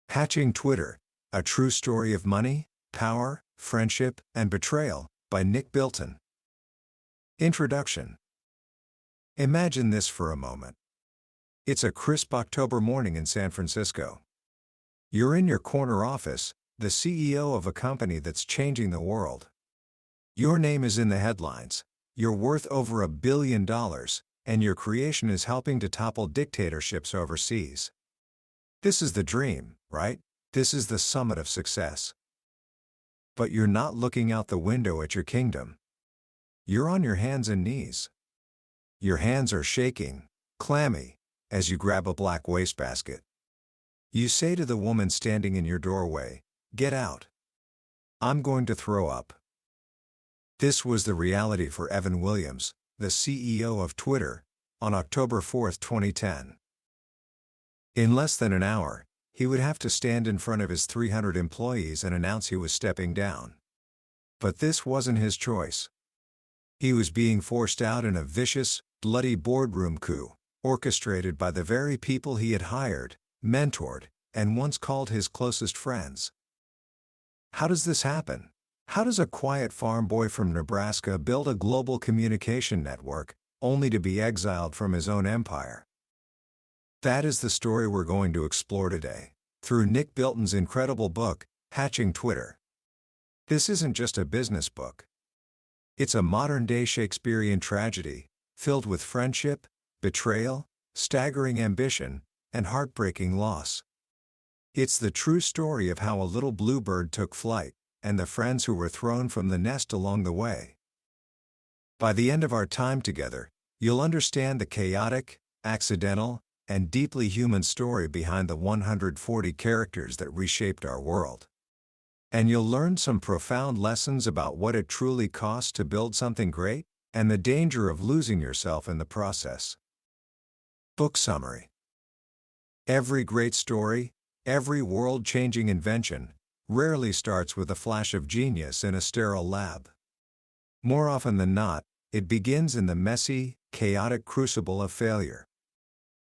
Hatching Twitter, A True Story of Money, Power, Friendship, and Betrayal, by Nick Bilton. Introduction. Imagine this for a moment. It's a crisp October morning in San Francisco. You're in your corner office, the CEO of a company that's changing the world. Your name is in the headlines, you're worth over $1 billion, and your creation is helping to topple dictatorships overseas. This is the dream, right? This is the summit of success. But you're not looking out the window at your kingdom. You're on your hands and knees. Your hands are shaking, clammy, as you grab a black wastebasket. You say to the woman standing in your doorway, "Get out. I'm going to throw up." This was the reality for Evan Williams, the CEO of Twitter, on October 4, 2010. In less than an hour, he would have to stand in front of his 300 employees and announce he was stepping down. But this wasn't his choice. He was being forced out in a vicious, bloody boardroom coup, orchestrated by the very people he had hired, mentored, and once called his closest friends. How does this happen? How does a quiet farm boy from Nebraska build a global communication network, only to be exiled from his own empire? That is the story we're going to explore today, through Nick Bilton's incredible book, Hatching Twitter. This isn't just a business book. It's a modern-day Shakespearean tragedy, filled with friendship, betrayal, staggering ambition, and heartbreaking loss. It's the true story of how a little bluebird took flight, and the friends who were thrown from the nest along the way. By the end of our time together, you'll understand the chaotic, accidental, and deeply human story behind the 140 characters that reshaped our world. And you'll learn some profound lessons about what it truly costs to build something great, and the danger of losing yourself in the process. Book summary. Every great story, every world-changing invention, rarely starts with a flash of genius in a sterile lab. More often than not, it begins in the messy, chaotic crucible of failure.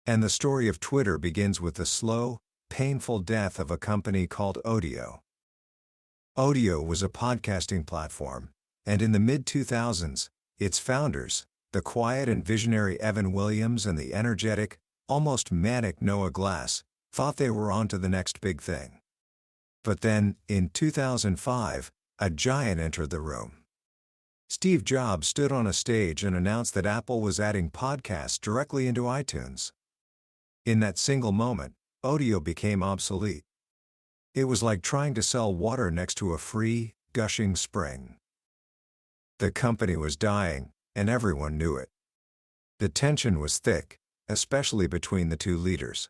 And the story of Twitter begins with the slow, painful death of a company called Odeo. Odeo was a podcasting platform, and in the mid-2000s, its founders, the quiet and visionary Evan Williams and the energetic, almost manic Noah Glass, thought they were on to the next big thing. But then, in 2005, a giant entered the room. Steve Jobs stood on a stage and announced that Apple was adding podcasts directly into iTunes. In that single moment, Odeo became obsolete. It was like trying to sell water next to a free, gushing spring. The company was dying, and everyone knew it. The tension was thick, especially between the two leaders.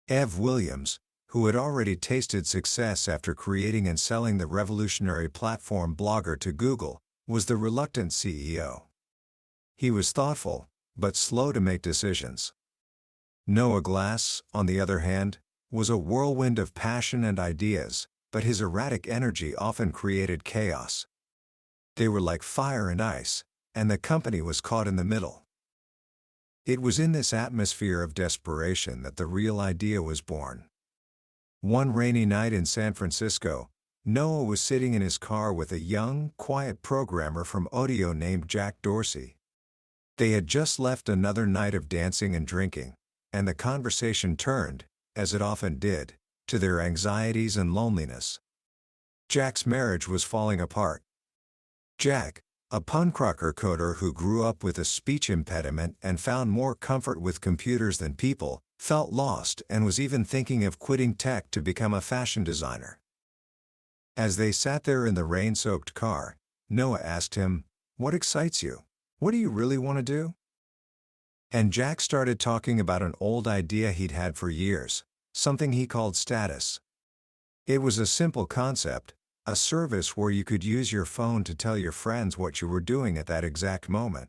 Ev Williams, who had already tasted success after creating and selling the revolutionary platform Blogger to Google, was the reluctant CEO. He was thoughtful, but slow to make decisions. Noah Glass, on the other hand, was a whirlwind of passion and ideas, but his erratic energy often created chaos. They were like fire and ice, and the company was caught in the middle. It was in this atmosphere of desperation that the real idea was born. One rainy night in San Francisco, Noah was sitting in his car with a young, quiet programmer from Odeo named Jack Dorsey. They had just left another night of dancing and drinking, and the conversation turned, as it often did, to their anxieties and loneliness. Jack's marriage was falling apart. Jack, a punk rocker coder who grew up with a speech impediment and found more comfort with computers than people, felt lost and was even thinking of quitting tech to become a fashion designer. As they sat there in the rain-soaked car, Noah asked him, "What excites you? What do you really want to do?" And Jack started talking about an old idea he'd had for years, something he called status. It was a simple concept, a service where you could use your phone to tell your friends what you were doing at that exact moment.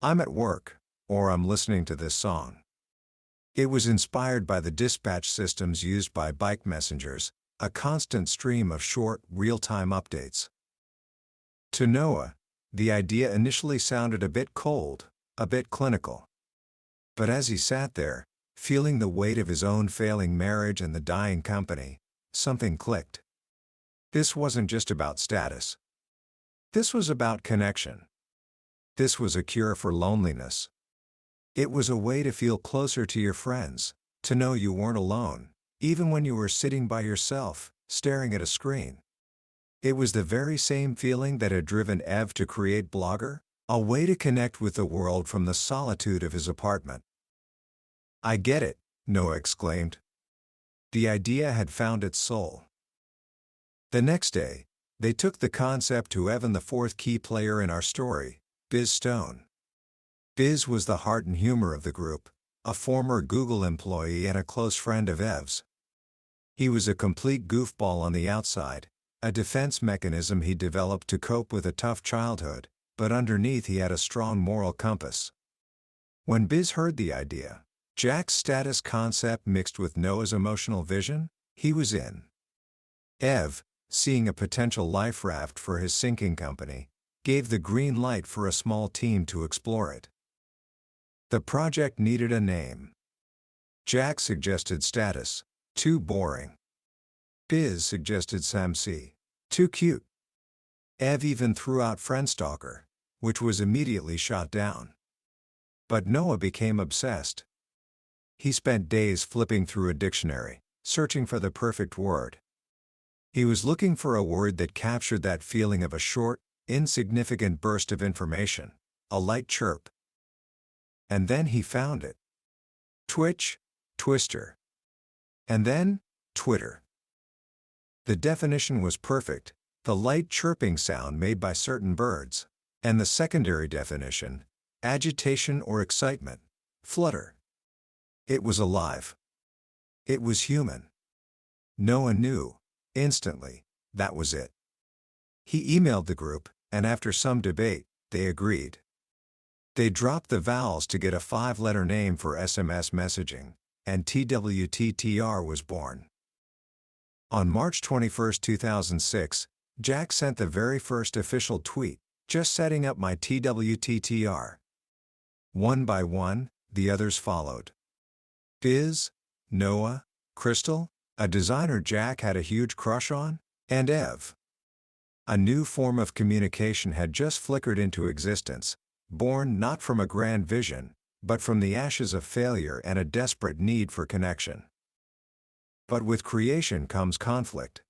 "I'm at work," or "I'm listening to this song." It was inspired by the dispatch systems used by bike messengers, a constant stream of short, real-time updates. To Noah, the idea initially sounded a bit cold, a bit clinical. But as he sat there, feeling the weight of his own failing marriage and the dying company, something clicked. This wasn't just about status. This was about connection. This was a cure for loneliness. It was a way to feel closer to your friends, to know you weren't alone, even when you were sitting by yourself, staring at a screen. It was the very same feeling that had driven Ev to create Blogger, a way to connect with the world from the solitude of his apartment. "I get it," Noah exclaimed. The idea had found its soul. The next day, they took the concept to Evan, the fourth key player in our story, Biz Stone. Biz was the heart and humor of the group, a former Google employee and a close friend of Ev's. He was a complete goofball on the outside, a defense mechanism he developed to cope with a tough childhood, but underneath he had a strong moral compass. When Biz heard the idea, Jack's status concept mixed with Noah's emotional vision, he was in. Ev, seeing a potential life raft for his sinking company, gave the green light for a small team to explore it. The project needed a name. Jack suggested Status, too boring. Biz suggested Samc, too cute. Ev even threw out Friendstalker, which was immediately shot down. But Noah became obsessed. He spent days flipping through a dictionary, searching for the perfect word. He was looking for a word that captured that feeling of a short, insignificant burst of information, a light chirp. And then he found it. Twitch, Twister. And then, Twitter. The definition was perfect, the light chirping sound made by certain birds, and the secondary definition, agitation or excitement, flutter. It was alive. It was human. Noah knew, instantly, that was it. He emailed the group, and after some debate, they agreed. They dropped the vowels to get a 5-letter name for SMS messaging, and TWTTR was born. On March 21, 2006, Jack sent the very first official tweet, "Just setting up my TWTTR." One by one, the others followed. Biz, Noah, Crystal, a designer Jack had a huge crush on, and Ev. A new form of communication had just flickered into existence, born not from a grand vision, but from the ashes of failure and a desperate need for connection. But with creation comes conflict.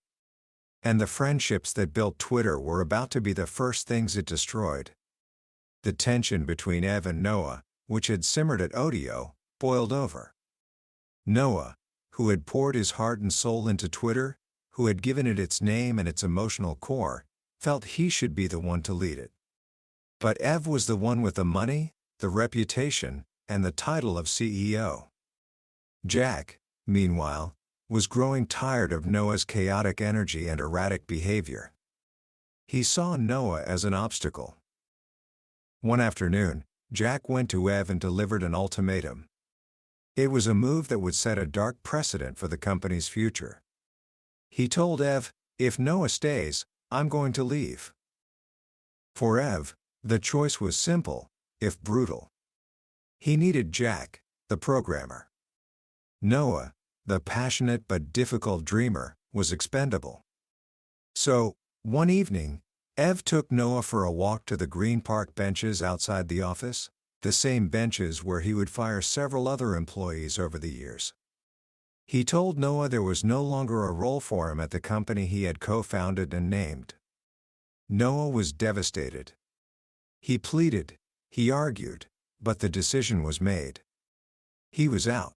And the friendships that built Twitter were about to be the first things it destroyed. The tension between Ev and Noah, which had simmered at Odio, boiled over. Noah, who had poured his heart and soul into Twitter, who had given it its name and its emotional core, felt he should be the one to lead it. But Ev was the one with the money, the reputation, and the title of CEO. Jack, meanwhile, was growing tired of Noah's chaotic energy and erratic behavior. He saw Noah as an obstacle. One afternoon, Jack went to Ev and delivered an ultimatum. It was a move that would set a dark precedent for the company's future. He told Ev, "If Noah stays, I'm going to leave." For Ev, the choice was simple, if brutal. He needed Jack, the programmer. Noah, the passionate but difficult dreamer, was expendable. So, one evening, Ev took Noah for a walk to the green park benches outside the office, the same benches where he would fire several other employees over the years. He told Noah there was no longer a role for him at the company he had co-founded and named. Noah was devastated. He pleaded, he argued, but the decision was made. He was out.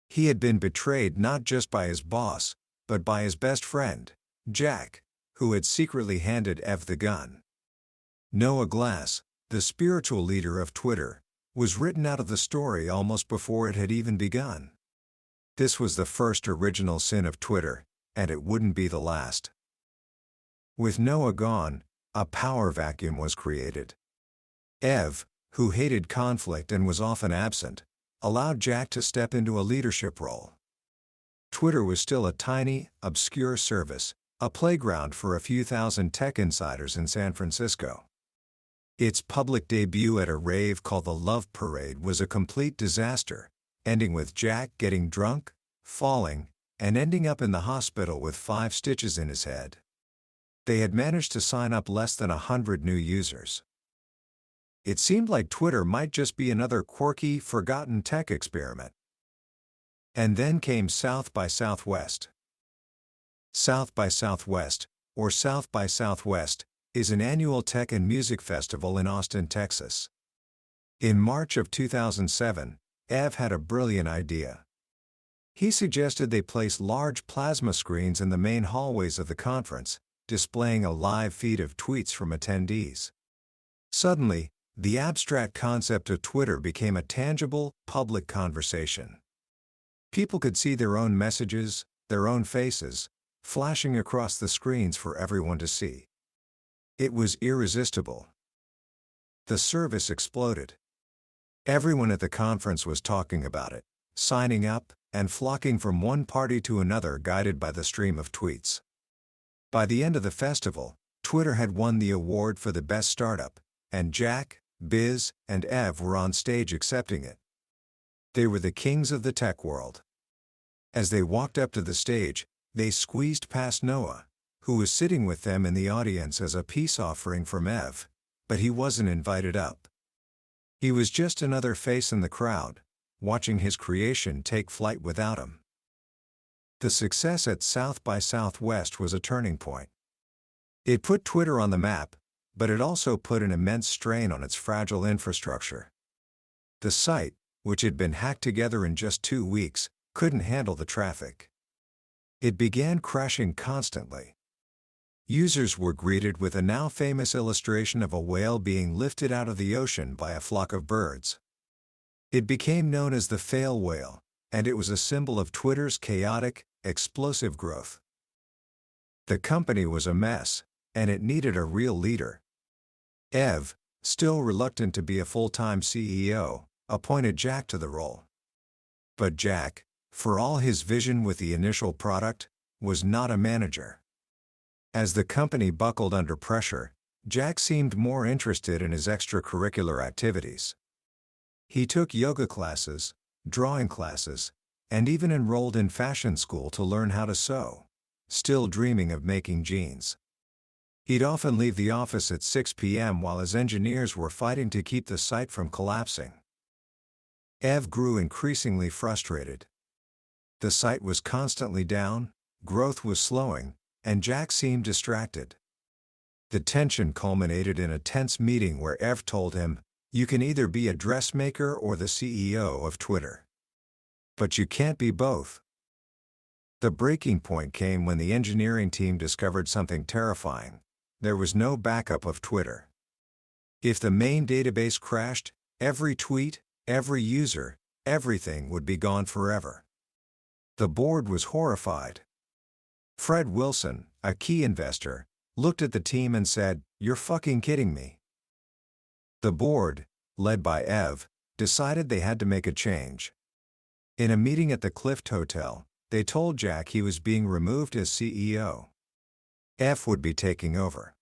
He had been betrayed not just by his boss, but by his best friend, Jack, who had secretly handed Ev the gun. Noah Glass, the spiritual leader of Twitter, was written out of the story almost before it had even begun. This was the first original sin of Twitter, and it wouldn't be the last. With Noah gone, a power vacuum was created. Ev, who hated conflict and was often absent, allowed Jack to step into a leadership role. Twitter was still a tiny, obscure service, a playground for a few thousand tech insiders in San Francisco. Its public debut at a rave called the Love Parade was a complete disaster, ending with Jack getting drunk, falling, and ending up in the hospital with 5 stitches in his head. They had managed to sign up less than 100 new users. It seemed like Twitter might just be another quirky, forgotten tech experiment. And then came South by Southwest. South by Southwest, or South by Southwest, is an annual tech and music festival in Austin, Texas. In March of 2007, Ev had a brilliant idea. He suggested they place large plasma screens in the main hallways of the conference, displaying a live feed of tweets from attendees. Suddenly, the abstract concept of Twitter became a tangible, public conversation. People could see their own messages, their own faces, flashing across the screens for everyone to see. It was irresistible. The service exploded. Everyone at the conference was talking about it, signing up, and flocking from one party to another guided by the stream of tweets. By the end of the festival, Twitter had won the award for the best startup, and Jack, Biz, and Ev were on stage accepting it. They were the kings of the tech world. As they walked up to the stage, they squeezed past Noah, who was sitting with them in the audience as a peace offering from Ev, but he wasn't invited up. He was just another face in the crowd, watching his creation take flight without him. The success at South by Southwest was a turning point. It put Twitter on the map, but it also put an immense strain on its fragile infrastructure. The site, which had been hacked together in just 2 weeks, couldn't handle the traffic. It began crashing constantly. Users were greeted with a now famous illustration of a whale being lifted out of the ocean by a flock of birds. It became known as the fail whale, and it was a symbol of Twitter's chaotic, explosive growth. The company was a mess, and it needed a real leader. Ev, still reluctant to be a full-time CEO, appointed Jack to the role. But Jack, for all his vision with the initial product, was not a manager. As the company buckled under pressure, Jack seemed more interested in his extracurricular activities. He took yoga classes, drawing classes, and even enrolled in fashion school to learn how to sew, still dreaming of making jeans. He'd often leave the office at 6 p.m. while his engineers were fighting to keep the site from collapsing. Ev grew increasingly frustrated. The site was constantly down, growth was slowing, and Jack seemed distracted. The tension culminated in a tense meeting where Ev told him, "You can either be a dressmaker or the CEO of Twitter. But you can't be both." The breaking point came when the engineering team discovered something terrifying. There was no backup of Twitter. If the main database crashed, every tweet, every user, everything would be gone forever. The board was horrified. Fred Wilson, a key investor, looked at the team and said, "You're fucking kidding me." The board, led by Ev, decided they had to make a change. In a meeting at the Clift Hotel, they told Jack he was being removed as CEO. Ev would be taking over.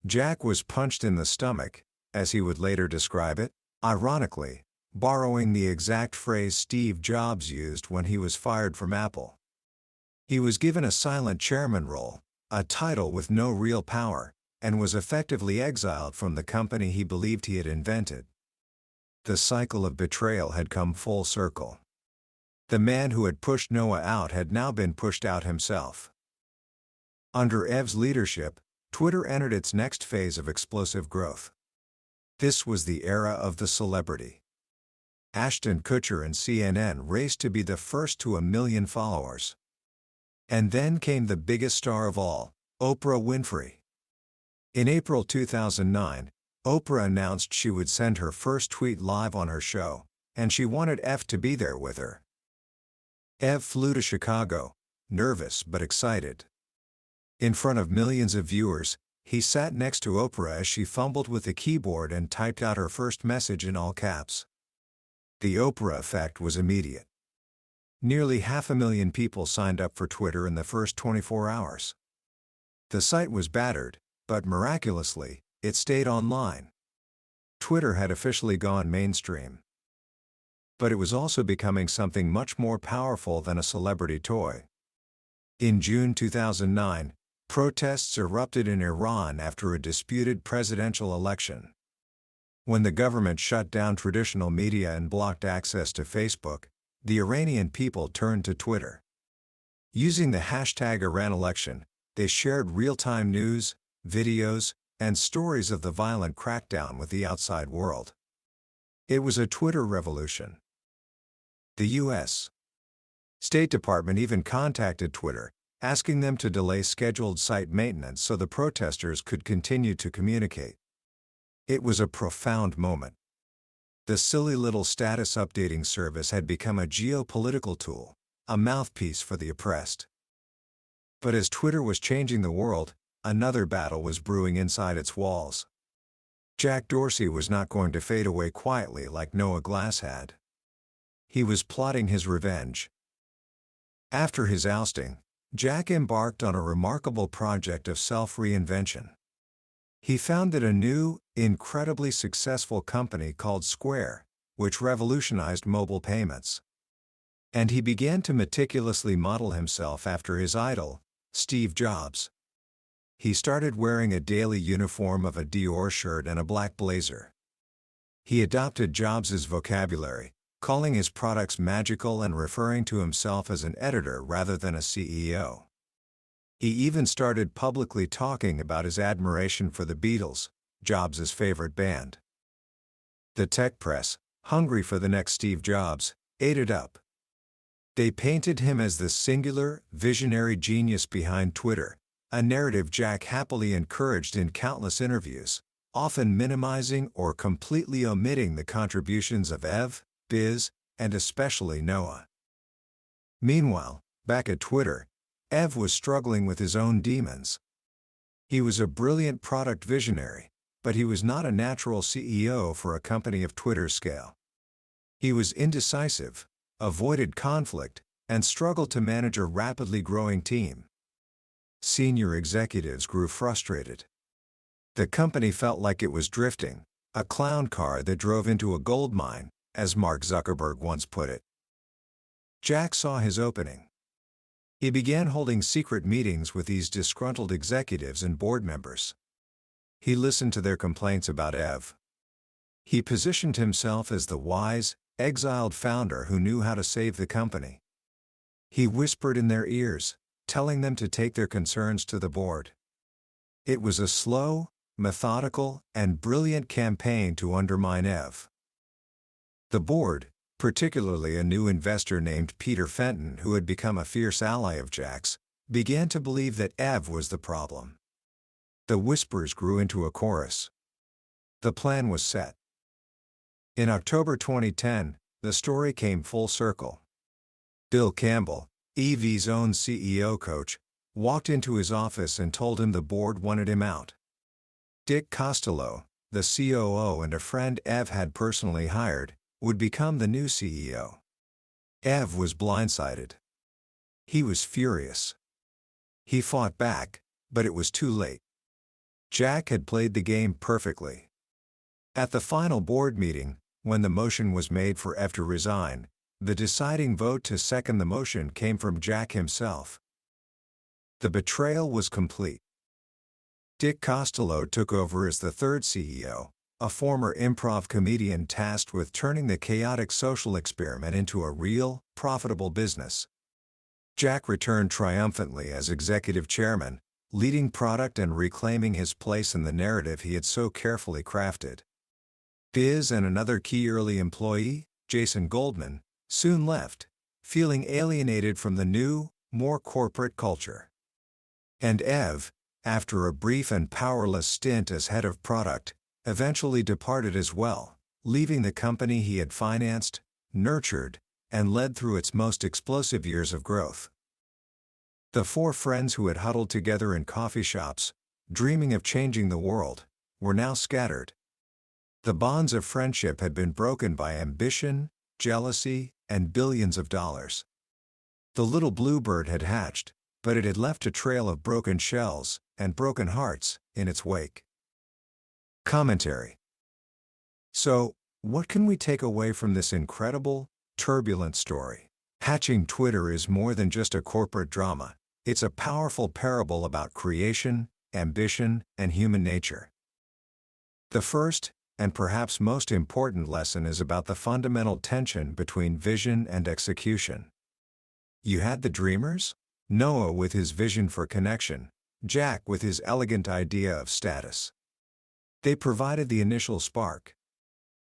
Jack was punched in the stomach, as he would later describe it, ironically, borrowing the exact phrase Steve Jobs used when he was fired from Apple. He was given a silent chairman role, a title with no real power, and was effectively exiled from the company he believed he had invented. The cycle of betrayal had come full circle. The man who had pushed Noah out had now been pushed out himself. Under Ev's leadership, Twitter entered its next phase of explosive growth. This was the era of the celebrity. Ashton Kutcher and CNN raced to be the first to 1 million followers. And then came the biggest star of all, Oprah Winfrey. In April 2009, Oprah announced she would send her first tweet live on her show, and she wanted Ev to be there with her. Ev flew to Chicago, nervous but excited. In front of millions of viewers, he sat next to Oprah as she fumbled with the keyboard and typed out her first message in all caps. The Oprah effect was immediate. Nearly 500,000 people signed up for Twitter in the first 24 hours. The site was battered, but miraculously, it stayed online. Twitter had officially gone mainstream. but it was also becoming something much more powerful than a celebrity toy. In June 2009, protests erupted in Iran after a disputed presidential election. When the government shut down traditional media and blocked access to Facebook, the Iranian people turned to Twitter. Using the hashtag #IranElection, they shared real-time news, videos, and stories of the violent crackdown with the outside world. It was a Twitter revolution. The U.S. State Department even contacted Twitter, asking them to delay scheduled site maintenance so the protesters could continue to communicate. It was a profound moment. The silly little status updating service had become a geopolitical tool, a mouthpiece for the oppressed. But as Twitter was changing the world, another battle was brewing inside its walls. Jack Dorsey was not going to fade away quietly like Noah Glass had. He was plotting his revenge. After his ousting, Jack embarked on a remarkable project of self-reinvention. He founded a new, incredibly successful company called Square, which revolutionized mobile payments. And he began to meticulously model himself after his idol, Steve Jobs. He started wearing a daily uniform of a Dior shirt and a black blazer. He adopted Jobs's vocabulary, calling his products magical and referring to himself as an editor rather than a CEO. He even started publicly talking about his admiration for the Beatles, Jobs's favorite band. The tech press, hungry for the next Steve Jobs, ate it up. They painted him as the singular, visionary genius behind Twitter, a narrative Jack happily encouraged in countless interviews, often minimizing or completely omitting the contributions of Ev, Biz, and especially Noah. Meanwhile, back at Twitter, Ev was struggling with his own demons. He was a brilliant product visionary, but he was not a natural CEO for a company of Twitter's scale. He was indecisive, avoided conflict, and struggled to manage a rapidly growing team. Senior executives grew frustrated. The company felt like it was drifting, a clown car that drove into a gold mine, as Mark Zuckerberg once put it. Jack saw his opening. He began holding secret meetings with these disgruntled executives and board members. He listened to their complaints about Ev. He positioned himself as the wise, exiled founder who knew how to save the company. He whispered in their ears, telling them to take their concerns to the board. It was a slow, methodical, and brilliant campaign to undermine Ev. The board, particularly a new investor named Peter Fenton who had become a fierce ally of Jack's, began to believe that Ev was the problem. The whispers grew into a chorus. The plan was set. In October 2010, the story came full circle. Bill Campbell, EV's own CEO coach, walked into his office and told him the board wanted him out. Dick Costolo, the COO and a friend Ev had personally hired, would become the new CEO. Ev was blindsided. He was furious. He fought back, but it was too late. Jack had played the game perfectly. At the final board meeting, when the motion was made for Ev to resign, the deciding vote to second the motion came from Jack himself. The betrayal was complete. Dick Costolo took over as the third CEO, a former improv comedian tasked with turning the chaotic social experiment into a real, profitable business. Jack returned triumphantly as executive chairman, leading product and reclaiming his place in the narrative he had so carefully crafted. Biz and another key early employee, Jason Goldman, soon left, feeling alienated from the new, more corporate culture. And Ev, after a brief and powerless stint as head of product, eventually departed as well, leaving the company he had financed, nurtured, and led through its most explosive years of growth. The four friends who had huddled together in coffee shops, dreaming of changing the world, were now scattered. The bonds of friendship had been broken by ambition, jealousy, and billions of dollars. The little bluebird had hatched, but it had left a trail of broken shells and broken hearts in its wake. Commentary. So, what can we take away from this incredible, turbulent story. Hatching Twitter is more than just a corporate drama. It's a powerful parable about creation, ambition, and human nature. The first, and perhaps most important lesson is about the fundamental tension between vision and execution. You had the dreamers? Noah with his vision for connection, Jack with his elegant idea of status. They provided the initial spark.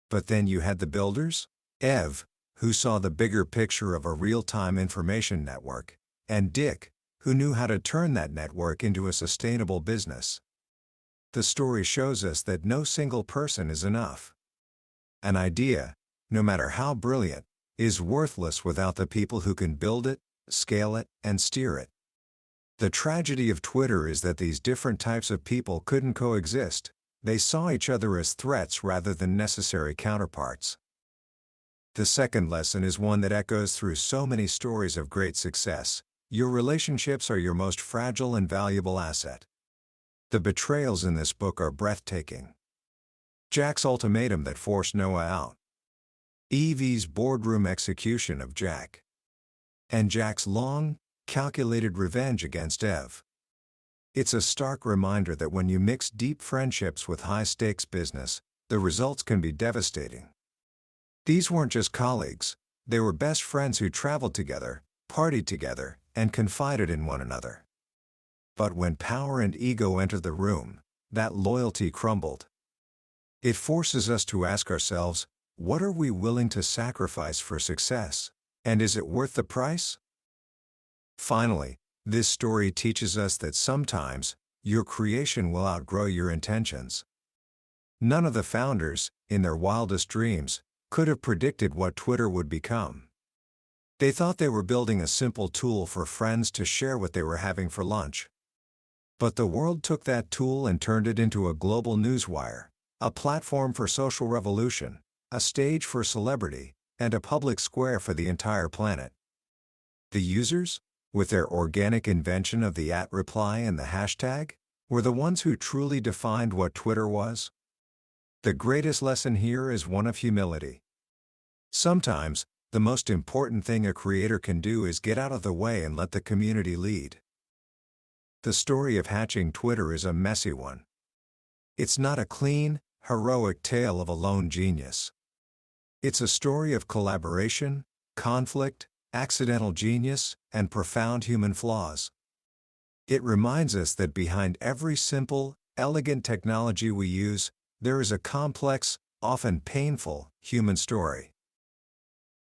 But then you had the builders? Ev, who saw the bigger picture of a real-time information network, and Dick, who knew how to turn that network into a sustainable business. The story shows us that no single person is enough. An idea, no matter how brilliant, is worthless without the people who can build it, scale it, and steer it. The tragedy of Twitter is that these different types of people couldn't coexist. They saw each other as threats rather than necessary counterparts. The second lesson is one that echoes through so many stories of great success. Your relationships are your most fragile and valuable asset. The betrayals in this book are breathtaking. Jack's ultimatum that forced Noah out. Evie's boardroom execution of Jack. And Jack's long, calculated revenge against Ev. It's a stark reminder that when you mix deep friendships with high-stakes business, the results can be devastating. These weren't just colleagues, they were best friends who traveled together, partied together, and confided in one another. But when power and ego entered the room, that loyalty crumbled. It forces us to ask ourselves, what are we willing to sacrifice for success, and is it worth the price? Finally, this story teaches us that sometimes, your creation will outgrow your intentions. None of the founders, in their wildest dreams, could have predicted what Twitter would become. They thought they were building a simple tool for friends to share what they were having for lunch. But the world took that tool and turned it into a global newswire, a platform for social revolution, a stage for celebrity, and a public square for the entire planet. The users, with their organic invention of the @reply and the hashtag, were the ones who truly defined what Twitter was. The greatest lesson here is one of humility. Sometimes, the most important thing a creator can do is get out of the way and let the community lead. The story of hatching Twitter is a messy one. It's not a clean, heroic tale of a lone genius. It's a story of collaboration, conflict, accidental genius, and profound human flaws. It reminds us that behind every simple, elegant technology we use, there is a complex, often painful, human story.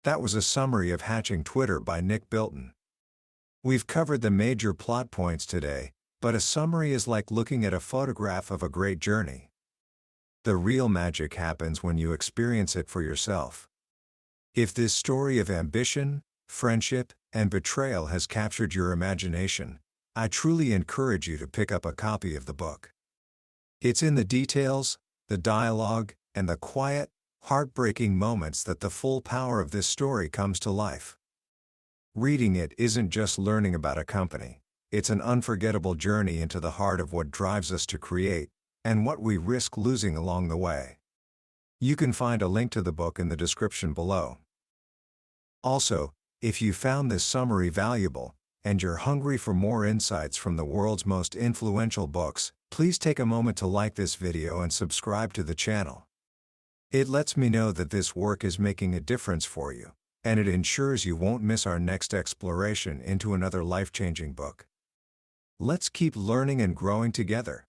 That was a summary of Hatching Twitter by Nick Bilton. We've covered the major plot points today, but a summary is like looking at a photograph of a great journey. The real magic happens when you experience it for yourself. If this story of ambition, friendship, and betrayal has captured your imagination, I truly encourage you to pick up a copy of the book. It's in the details, the dialogue, and the quiet, heartbreaking moments that the full power of this story comes to life. Reading it isn't just learning about a company, it's an unforgettable journey into the heart of what drives us to create, and what we risk losing along the way. You can find a link to the book in the description below. Also, if you found this summary valuable, and you're hungry for more insights from the world's most influential books, please take a moment to like this video and subscribe to the channel. It lets me know that this work is making a difference for you, and it ensures you won't miss our next exploration into another life-changing book. Let's keep learning and growing together.